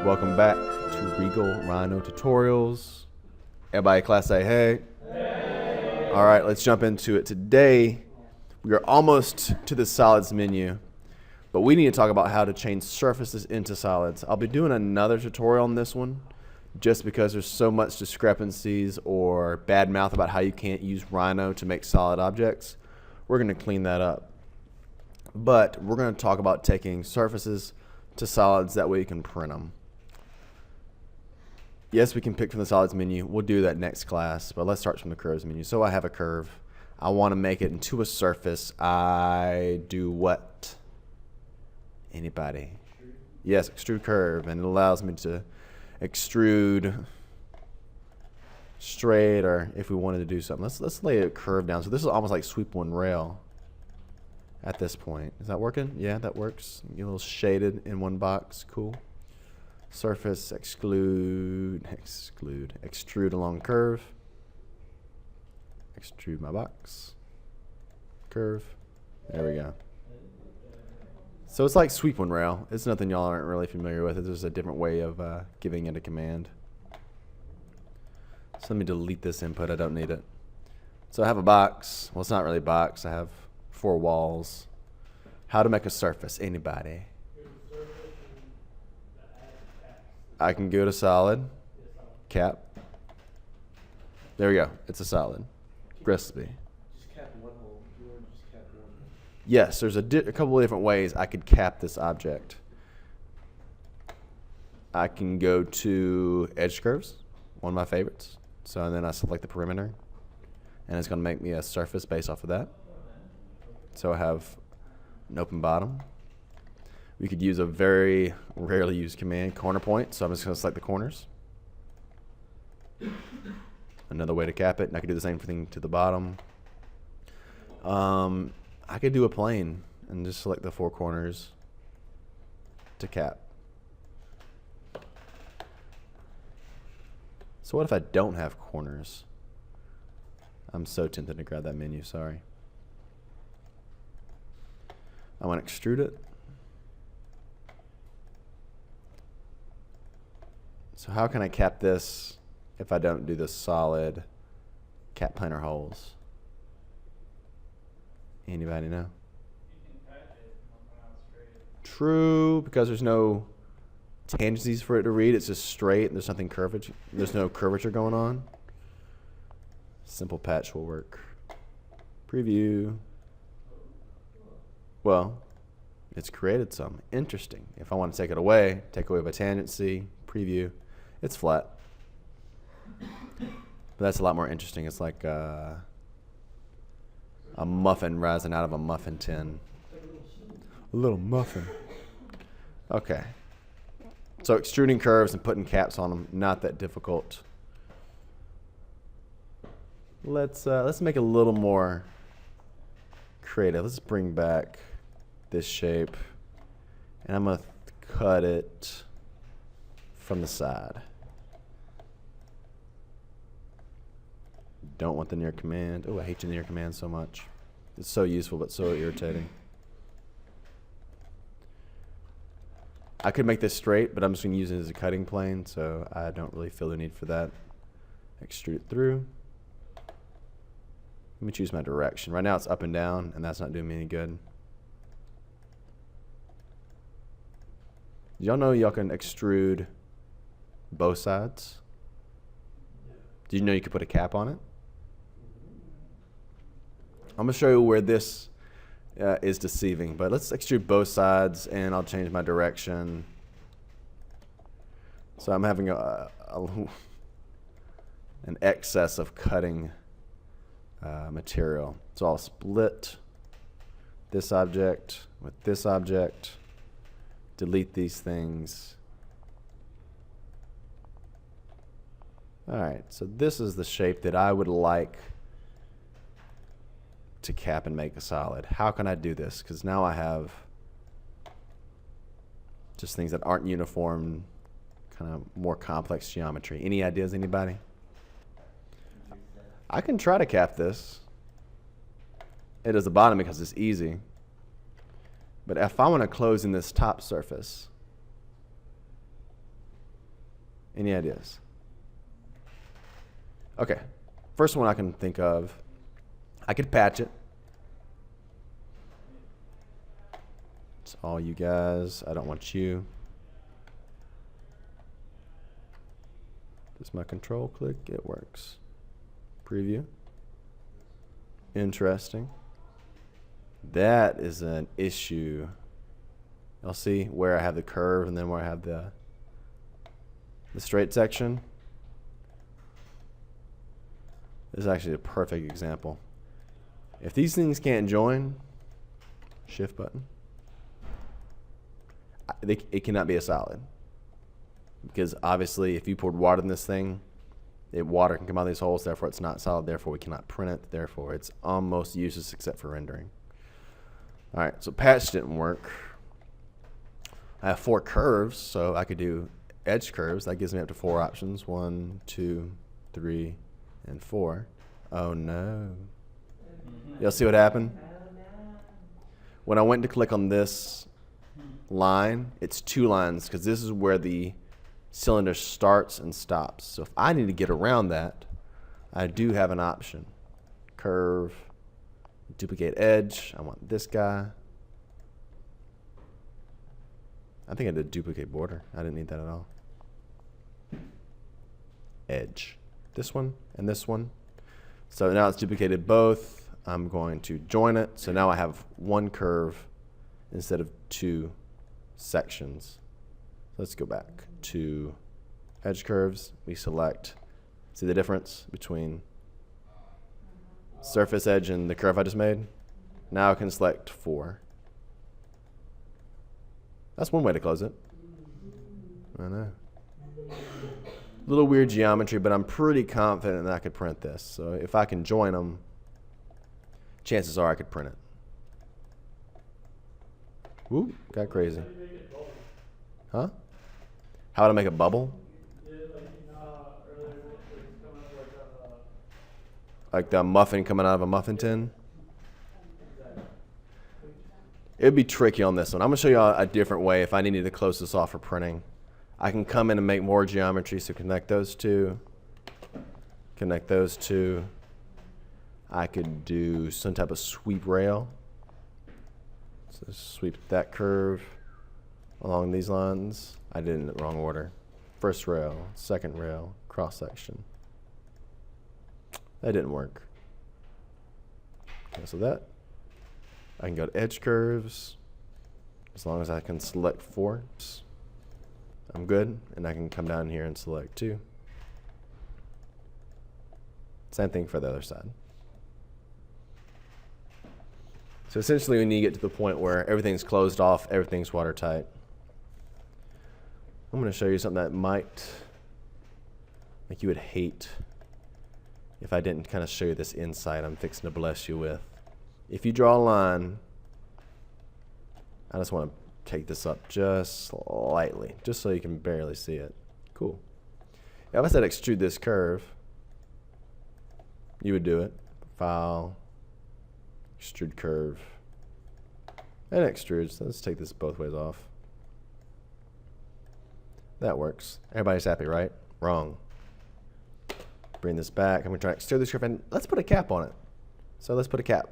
Welcome back to Regal Rhino Tutorials. Everybody class say hey. Hey. All right, let's jump into it. Today, we are almost to the solids menu, but we need to talk about how to change surfaces into solids. I'll be doing another tutorial on this one just because there's so much discrepancies or bad mouth about how you can't use Rhino to make solid objects. We're going to clean that up. But we're going to talk about taking surfaces to solids, that way you can print them. Yes, we can pick from the solids menu. We'll do that next class, but let's start from the curves menu. So I have a curve. I want to make it into a surface. I do what? Anybody? Yes, extrude curve, and it allows me to extrude straight, or if we wanted to do something. Let's lay a curve down. So this is almost like sweep one rail. At this point, is that working? Yeah, that works. Get a little shaded in one box. Cool. Surface, extrude along curve. Extrude my box. Curve. There we go. So it's like sweep one rail. It's nothing y'all aren't really familiar with. It's just a different way of giving it a command. So let me delete this input. I don't need it. So I have a box. Well, it's not really a box. I have 4 walls. How to make a surface? Anybody? I can go to solid, cap. There we go. It's a solid recipe. Just cap one hole. You want to just cap one. Yes, there's a couple of different ways I could cap this object. I can go to edge curves, one of my favorites. So then I select the perimeter, and it's going to make me a surface based off of that. So I have an open bottom. We could use a very rarely used command, corner point. So I'm just going to select the corners. Another way to cap it, and I could do the same thing to the bottom. I could do a plane and just select the 4 corners to cap. So what if I don't have corners? I'm so tempted to grab that menu, sorry. I want to extrude it. So how can I cap this if I don't do the solid cap planar holes? Anybody know? True, because there's no tangencies for it to read. It's just straight. There's nothing curvature. There's no curvature going on. Simple patch will work. Preview. Well, it's created some. Interesting. If I want to take it away, take away by tangency, preview, it's flat. But that's a lot more interesting. It's like a muffin rising out of a muffin tin. A little muffin. Okay. So extruding curves and putting caps on them, not that difficult. Let's make it a little more creative. Let's bring back this shape, and I'm going to cut it from the side. Don't want the near command. Oh, I hate the near command so much. It's so useful but so irritating. I could make this straight, but I'm just going to use it as a cutting plane, so I don't really feel the need for that. Extrude it through. Let me choose my direction. Right now it's up and down, and that's not doing me any good. Y'all know y'all can extrude both sides? Did you know you could put a cap on it? I'm going to show you where this is deceiving, but let's extrude both sides, and I'll change my direction. So I'm having an excess of cutting material. So I'll split this object with this object, delete these things. All right, so this is the shape that I would like to cap and make a solid. How can I do this? Because now I have just things that aren't uniform, kind of more complex geometry. Any ideas, anybody? I can try to cap this. It is the bottom because it's easy. But if I want to close in this top surface, Any ideas? Okay. First one I can think of, I could patch it. It's all you guys. I don't want you. Does my control click? It works. Preview. Interesting. That is an issue. You'll see where I have the curve and then where I have the straight section. This is actually a perfect example. If these things can't join, shift button, it cannot be a solid. Because obviously if you poured water in this thing, water can come out of these holes, therefore it's not solid, therefore we cannot print it, therefore it's almost useless except for rendering. Alright, so patch didn't work. I have 4 curves, so I could do edge curves. That gives me up to 4 options. 1, 2, 3, and 4. Oh no. Y'all see what happened? When I went to click on this line, it's 2 lines because this is where the cylinder starts and stops. So if I need to get around that, I do have an option. Curve, duplicate edge. I want this guy. I think I did duplicate border. I didn't need that at all. Edge. This one and this one. So now it's duplicated both. I'm going to join it. So now I have 1 curve instead of 2 sections. Let's go back to edge curves. We select, see the difference between surface edge and the curve I just made? Now I can select 4. That's one way to close it. I know. A little weird geometry, but I'm pretty confident that I could print this. So if I can join them, chances are I could print it. Woo, got crazy. Huh? How would I make a bubble? Like the muffin coming out of a muffin tin? It would be tricky on this one. I'm going to show you a different way if I needed to close this off for printing. I can come in and make more geometry, so connect those 2. Connect those 2. I could do some type of sweep rail. So sweep that curve along these lines. I did it in the wrong order. First rail, second rail, cross section. That didn't work. Cancel that. I can go to edge curves as long as I can select 4. I'm good, and I can come down here and select 2. Same thing for the other side. So essentially when you get to the point where everything's closed off, everything's watertight, I'm going to show you something that might make you would hate if I didn't kind of show you this insight I'm fixing to bless you with. If you draw a line, I just want to take this up just slightly, just so you can barely see it. Cool. If I said extrude this curve, you would do it. File, extrude curve, and extrude. So let's take this both ways off. That works. Everybody's happy, right? Wrong. Bring this back. I'm going to try to extrude this curve, and let's put a cap on it. So let's put a cap.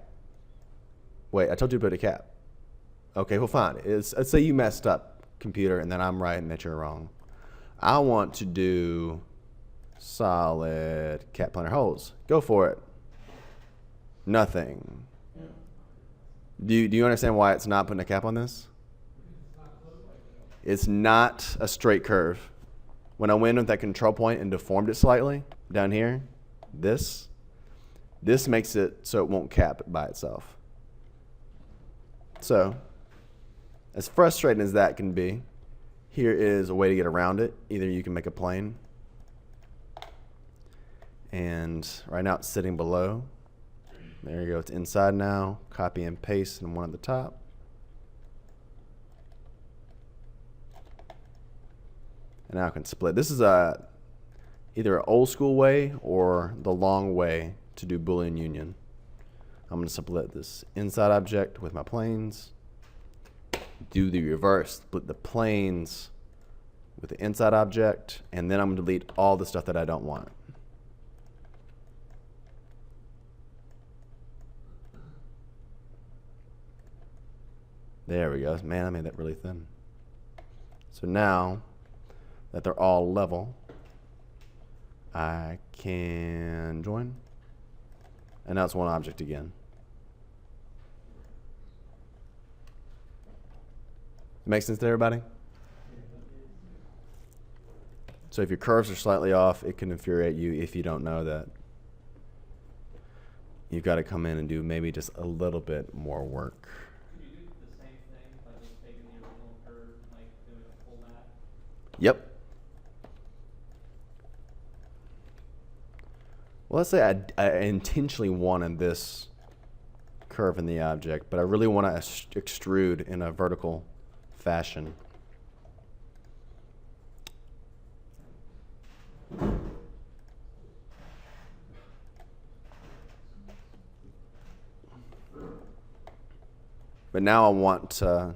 Wait, I told you to put a cap. Okay, well, fine. Let's say you messed up, computer, and then I'm right and that you're wrong. I want to do solid cat planar holes. Go for it. Nothing. Do you understand why it's not putting a cap on this? It's not a straight curve. When I went with that control point and deformed it slightly down here, this makes it so it won't cap it by itself. So, as frustrating as that can be, here is a way to get around it. Either you can make a plane, and right now it's sitting below. There you go, it's inside now. Copy and paste and one at the top. And now I can split. This is either an old school way or the long way to do Boolean union. I'm going to split this inside object with my planes. Do the reverse, split the planes with the inside object, and then I'm going to delete all the stuff that I don't want. There we go. Man, I made that really thin. So now that they're all level, I can join. And now it's one object again. Make sense to everybody? So if your curves are slightly off, it can infuriate you if you don't know that. You've got to come in and do maybe just a little bit more work. Could you do the same thing by just taking the original curve, like doing a full map? Yep. Well, let's say I intentionally wanted this curve in the object, but I really want to extrude in a vertical fashion. But now I want to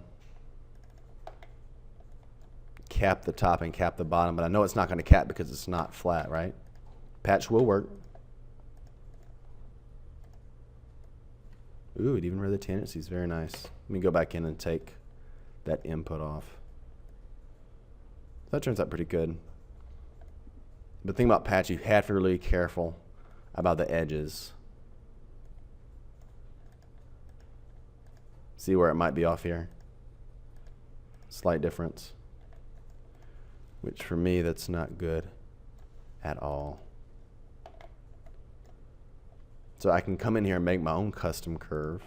cap the top and cap the bottom, but I know it's not going to cap because it's not flat, right? Patch will work. Ooh, it even read the tendencies. Very nice. Let me go back in and take that input off. That turns out pretty good. But the thing about patch, you have to be really careful about the edges. See where it might be off here? Slight difference. Which for me, that's not good at all. So I can come in here and make my own custom curve.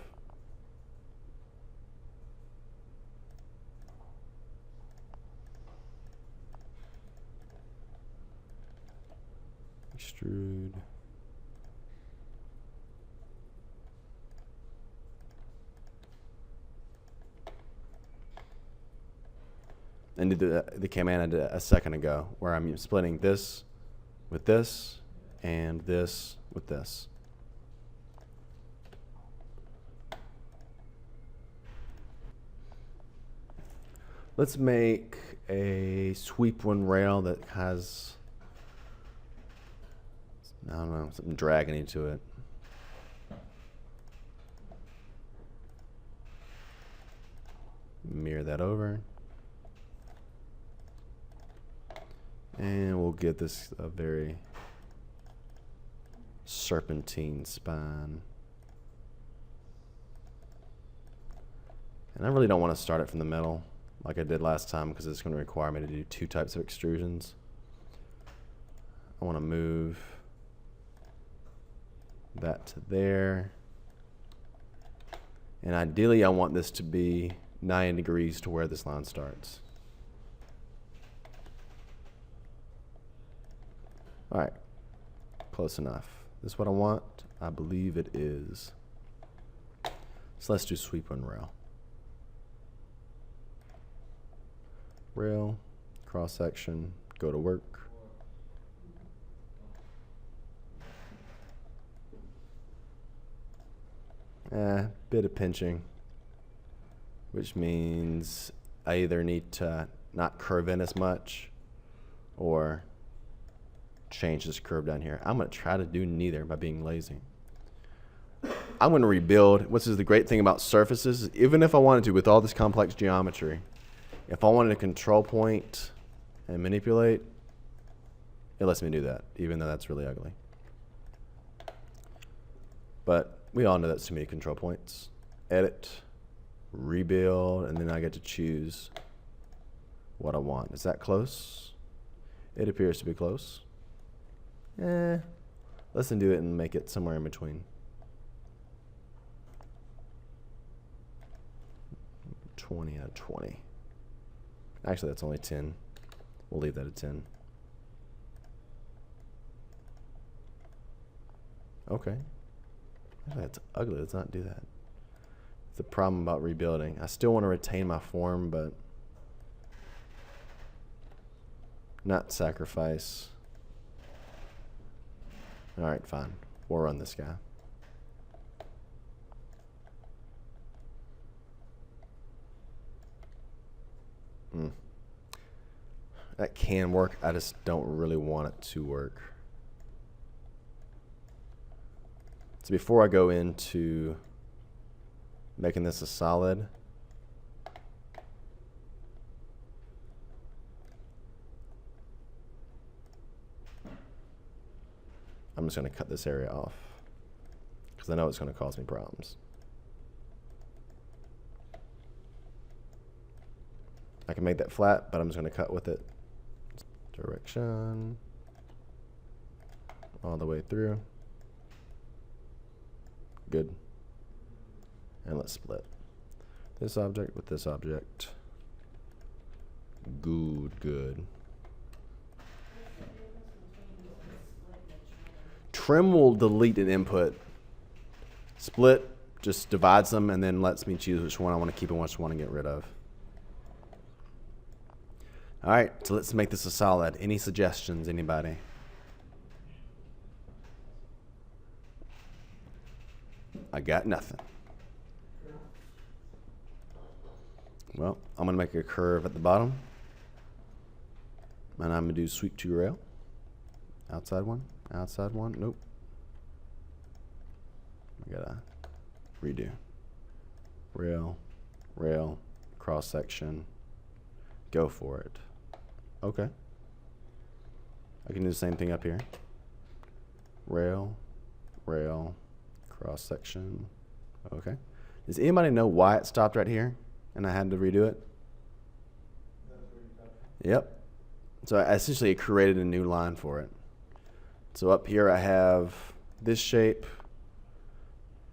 Extrude. And do the command I did a second ago, where I'm splitting this with this and this with this. Let's make a sweep one rail that has, I don't know, something dragony to it. Mirror that over. And we'll get this a very serpentine spine. And I really don't want to start it from the middle like I did last time because it's going to require me to do two types of extrusions. I want to move that to there. And ideally I want this to be 9 degrees to where this line starts. All right, close enough. This is what I want? I believe it is. So let's do sweep one rail. Rail, cross section, go to work. Bit of pinching, which means I either need to not curve in as much or change this curve down here. I'm going to try to do neither by being lazy. I'm going to rebuild. Which is the great thing about surfaces, is even if I wanted to, with all this complex geometry, if I wanted a control point and manipulate, it lets me do that, even though that's really ugly. But we all know that's too many control points. Edit, rebuild, and then I get to choose what I want. Is that close? It appears to be close. Let's undo it and make it somewhere in between. 20 out of 20. Actually, that's only 10. We'll leave that at 10. Okay. That's ugly. Let's not do that. It's the problem about rebuilding. I still want to retain my form, but not sacrifice. All right, fine. We'll run this guy. That can work. I just don't really want it to work. So before I go into making this a solid, I'm just going to cut this area off because I know it's going to cause me problems. I can make that flat, but I'm just going to cut with it. Direction all the way through. Good. And let's split this object with this object. Good. Trim will delete an input. Split just divides them and then lets me choose which one I want to keep and which one to get rid of. All right, so let's make this a solid. Any suggestions, anybody? I got nothing. Well, I'm going to make a curve at the bottom. And I'm going to do sweep to rail. Outside one, nope. We got to redo. Rail, cross section. Go for it. Okay. I can do the same thing up here. Rail, cross section. Okay. Does anybody know why it stopped right here and I had to redo it? Yep. So I essentially created a new line for it. So up here I have this shape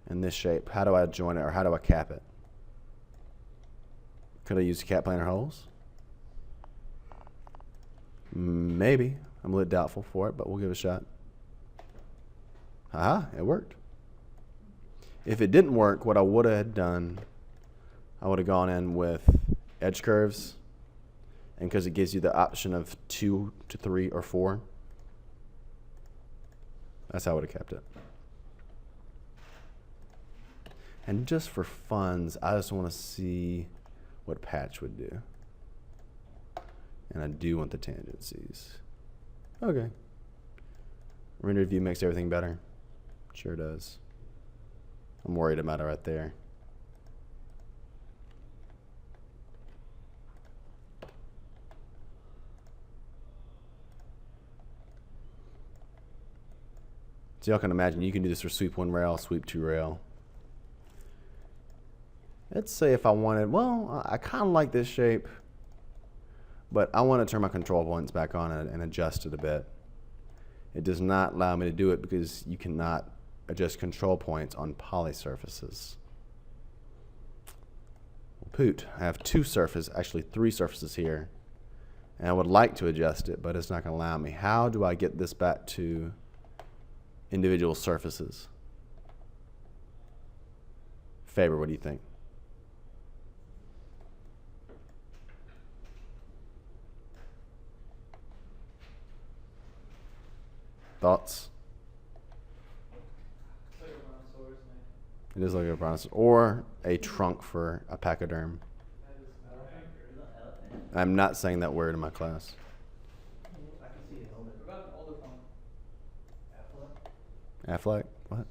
and this shape. How do I join it or how do I cap it? Could I use cap planar holes? Maybe. I'm a little doubtful for it, but we'll give it a shot. Aha, it worked. If it didn't work, what I would have done, I would have gone in with edge curves, and because it gives you the option of 2 to 3 or 4, that's how I would have kept it. And just for funs, I just want to see what patch would do. And I do want the tangencies. Okay. Render view makes everything better. Sure does. I'm worried about it right there. So y'all can imagine you can do this for sweep 1 rail, sweep 2 rail. Let's say if I wanted, well, I kind of like this shape, but I want to turn my control points back on and adjust it a bit. It does not allow me to do it because you cannot adjust control points on poly surfaces. Well, poot, I have 2 surfaces, actually 3 surfaces here, and I would like to adjust it, but it's not going to allow me. How do I get this back to individual surfaces? Faber, what do you think? Thoughts? It's like a brontosaurus, man. It is like a brontosaurus or a trunk for a pachyderm. That is elephant. I'm not saying that word in my class. I can see it. What about the older phone? Affleck? What?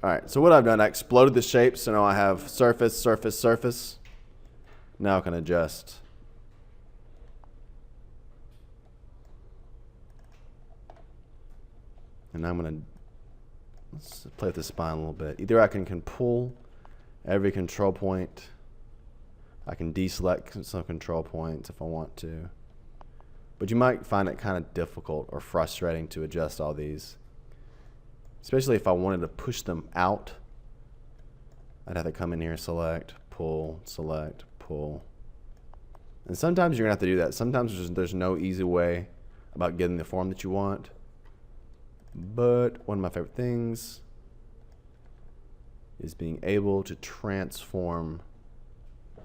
All right, so what I've done, I exploded the shape, so now I have surface, surface, surface. Now I can adjust. And I'm going to, let's play with the spine a little bit. Either I can pull every control point. I can deselect some control points if I want to. But you might find it kind of difficult or frustrating to adjust all these. Especially if I wanted to push them out. I'd have to come in here, select, pull. And sometimes you're going to have to do that. Sometimes there's no easy way about getting the form that you want. But one of my favorite things is being able to transform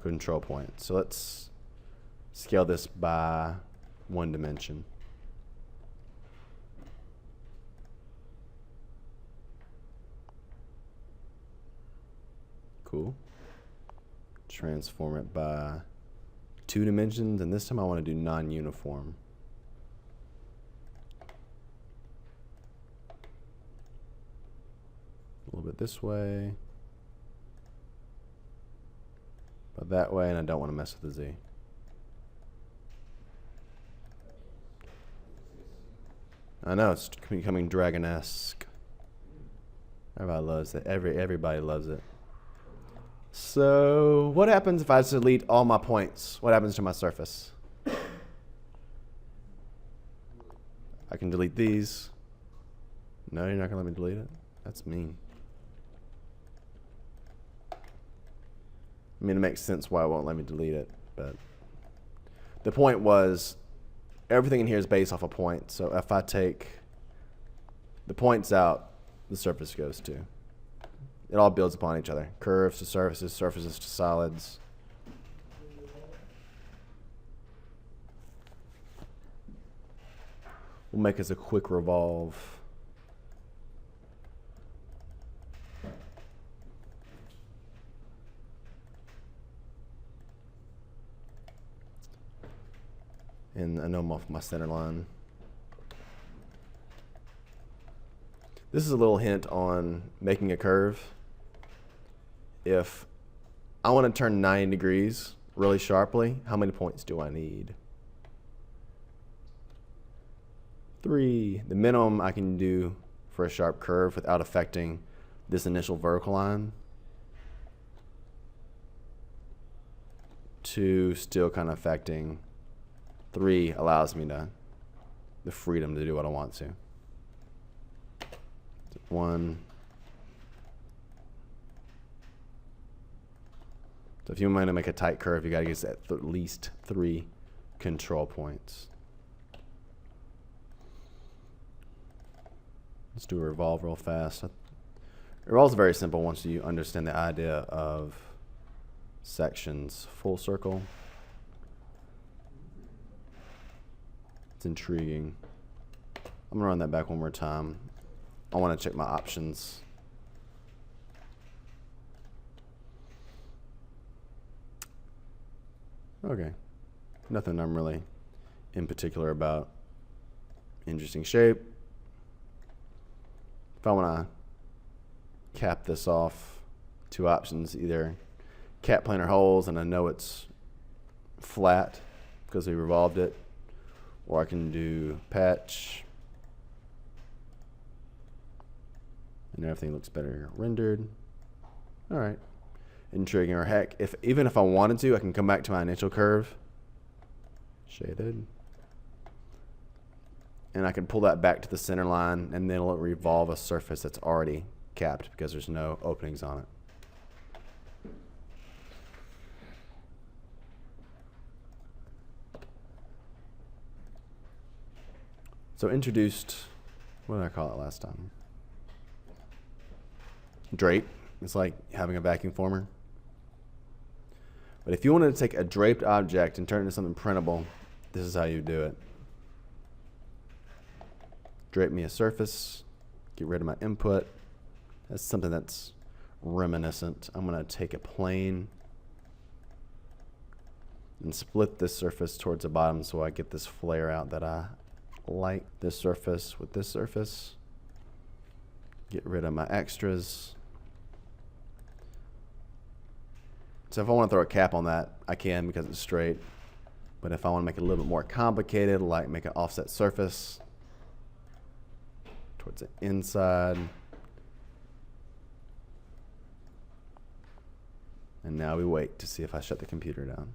control points. So let's scale this by 1 dimension. Cool. Transform it by 2 dimensions, and this time I want to do non-uniform. A little bit this way, but that way, and I don't want to mess with the Z. I know, it's becoming Dragon-esque. Everybody loves it. Everybody loves it. So, what happens if I delete all my points? What happens to my surface? I can delete these. No, you're not going to let me delete it? That's mean. I mean, it makes sense why it won't let me delete it, but the point was everything in here is based off a point. So if I take the points out, the surface goes to. It all builds upon each other. Curves to surfaces, surfaces to solids. We'll make us a quick revolve. And I know I'm off my center line. This is a little hint on making a curve. If I want to turn 90 degrees really sharply, how many points do I need? 3. The minimum I can do for a sharp curve without affecting this initial vertical line. 2, still kind of affecting. 3 allows me the freedom to do what I want to. 1. So if you want to make a tight curve, you got to get at least 3 control points. Let's do a revolve real fast. Revolve is very simple once you understand the idea of sections. Full circle. It's intriguing. I'm gonna run that back one more time. I want to check my options. Okay. Nothing I'm really in particular about. Interesting shape. If I want to cap this off, 2 options, either cap planar holes and I know it's flat because we revolved it, or I can do patch and everything looks better rendered. All right, intriguing. Or heck, even if I wanted to, I can come back to my initial curve, shaded, and I can pull that back to the center line, and then it'll revolve a surface that's already capped because there's no openings on it. So introduced, what did I call it last time? Drape. It's like having a vacuum former. But if you wanted to take a draped object and turn it into something printable, this is how you do it. Drape me a surface, get rid of my input. That's something that's reminiscent. I'm going to take a plane and split this surface towards the bottom so I get this flare out that I like. This surface with this surface. Get rid of my extras. So if I want to throw a cap on that, I can because it's straight. But if I want to make it a little bit more complicated, like make an offset surface towards the inside. And now we wait to see if I shut the computer down.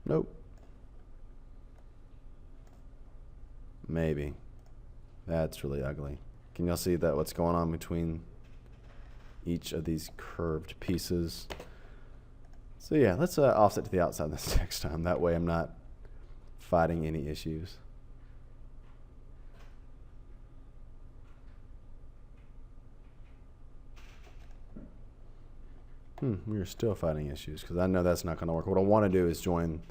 Nope. Maybe. That's really ugly. Can y'all see that what's going on between each of these curved pieces? So yeah, let's offset to the outside this next time. That way I'm not fighting any issues. We are still fighting issues because I know that's not going to work. What I want to do is join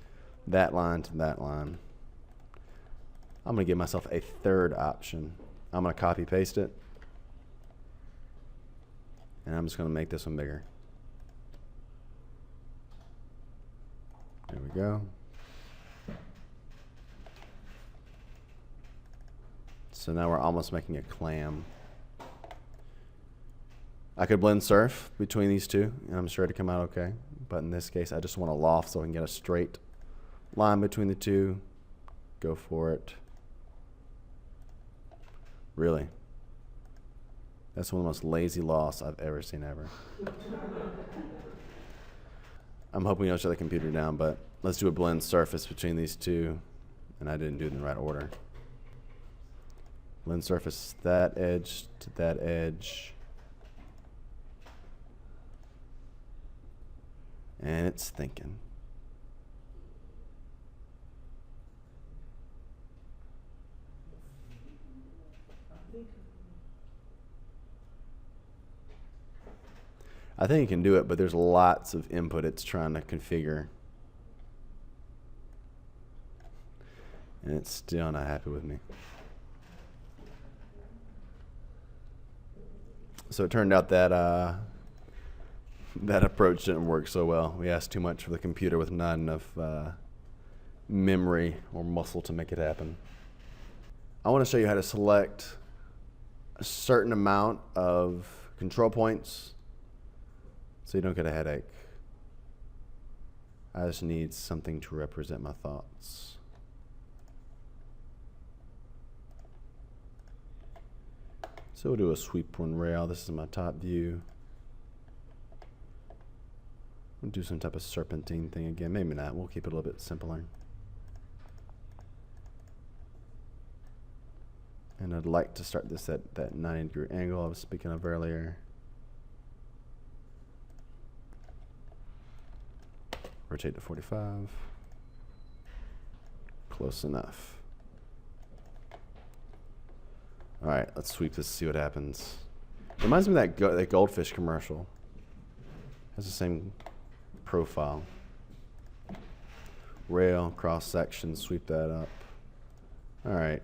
that line to that line. I'm going to give myself a third option. I'm going to copy paste it. And I'm just going to make this one bigger. go. So now we're almost making a clam. I could blend surf between these two, and I'm sure it'd come out okay. But in this case, I just want a loft so I can get a straight line between the two. Go for it. Really? That's one of the most lazy lofts I've ever seen ever. I'm hoping you don't shut the computer down, but let's do a blend surface between these two. And I didn't do it in the right order. Blend surface that edge to that edge. And it's thinking. I think it can do it, but there's lots of input it's trying to configure. And it's still not happy with me. So it turned out that that approach didn't work so well. We asked too much for the computer with not enough memory or muscle to make it happen. I want to show you how to select a certain amount of control points so you don't get a headache. I just need something to represent my thoughts. So we'll do a sweep one rail. This is my top view. We'll do some type of serpentine thing again. Maybe not. We'll keep it a little bit simpler. And I'd like to start this at that 90-degree angle I was speaking of earlier. Rotate to 45. Close enough. All right, let's sweep this, see what happens. Reminds me of that goldfish commercial. Has the same profile. Rail, cross section, sweep that up. All right.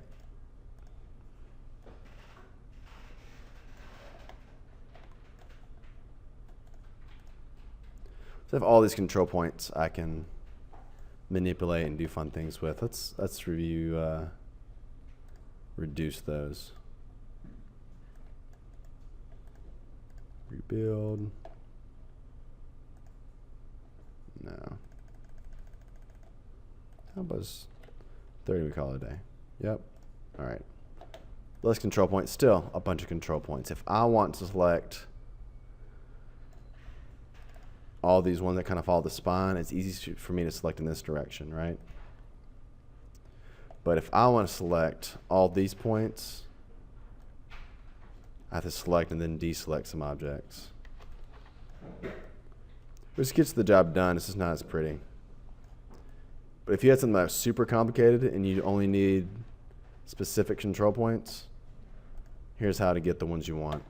So I have all these control points I can manipulate and do fun things with. Let's review, reduce those. Rebuild. No. How about 30 we call it a day? Yep. All right. Less control points. Still a bunch of control points. If I want to select all these ones that kind of follow the spine, it's easy for me to select in this direction, right? But if I want to select all these points, I have to select and then deselect some objects. Which gets the job done. It's just not as pretty. But if you had something that's super complicated and you only need specific control points, here's how to get the ones you want.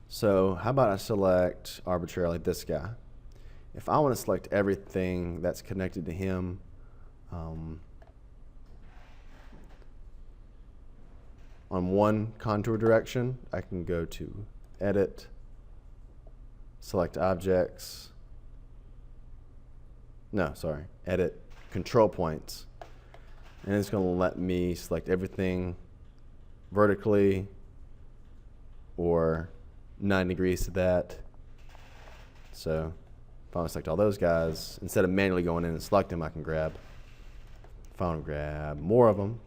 So how about I select arbitrarily this guy? If I want to select everything that's connected to him, on one contour direction, I can go to Edit, select Objects. No, sorry, Edit, Control Points. And it's going to let me select everything vertically or 9 degrees to that. So if I want to select all those guys, instead of manually going in and select them, I can grab. If I want to grab more of them,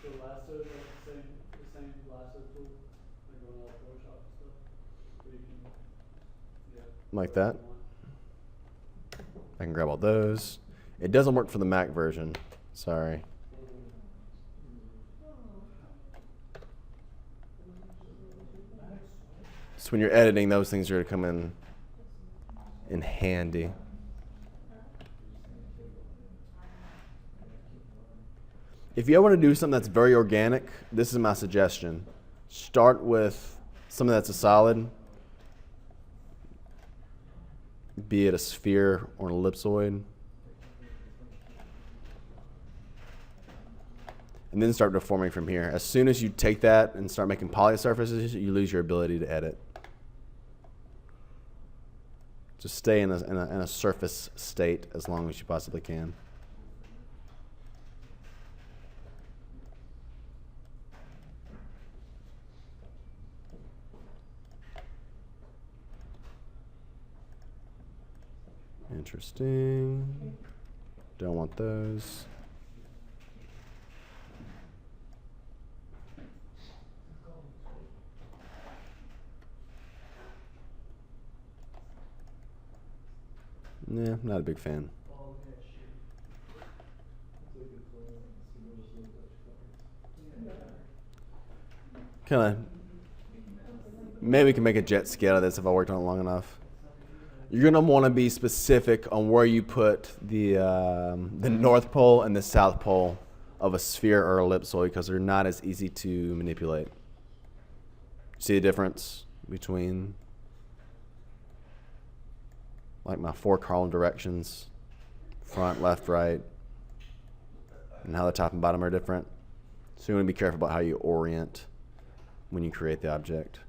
Is the lasso like the same lasso tool like on all Photoshop and stuff? Where you can, yeah, like that. I can grab all those. It doesn't work for the Mac version. Sorry. So when you're editing, those things are going to come in handy. If you want to do something that's very organic, this is my suggestion. Start with something that's a solid, be it a sphere or an ellipsoid. And then start deforming from here. As soon as you take that and start making poly surfaces, you lose your ability to edit. Just stay in a surface state as long as you possibly can. Interesting. Don't want those. Yeah, not a big fan. Kind of. Maybe we can make a jet ski out of this if I worked on it long enough. You're gonna want to be specific on where you put the North Pole and the South Pole of a sphere or ellipsoid because they're not as easy to manipulate. See the difference between like my 4 cardinal directions, front, left, right, and how the top and bottom are different. So you want to be careful about how you orient when you create the object.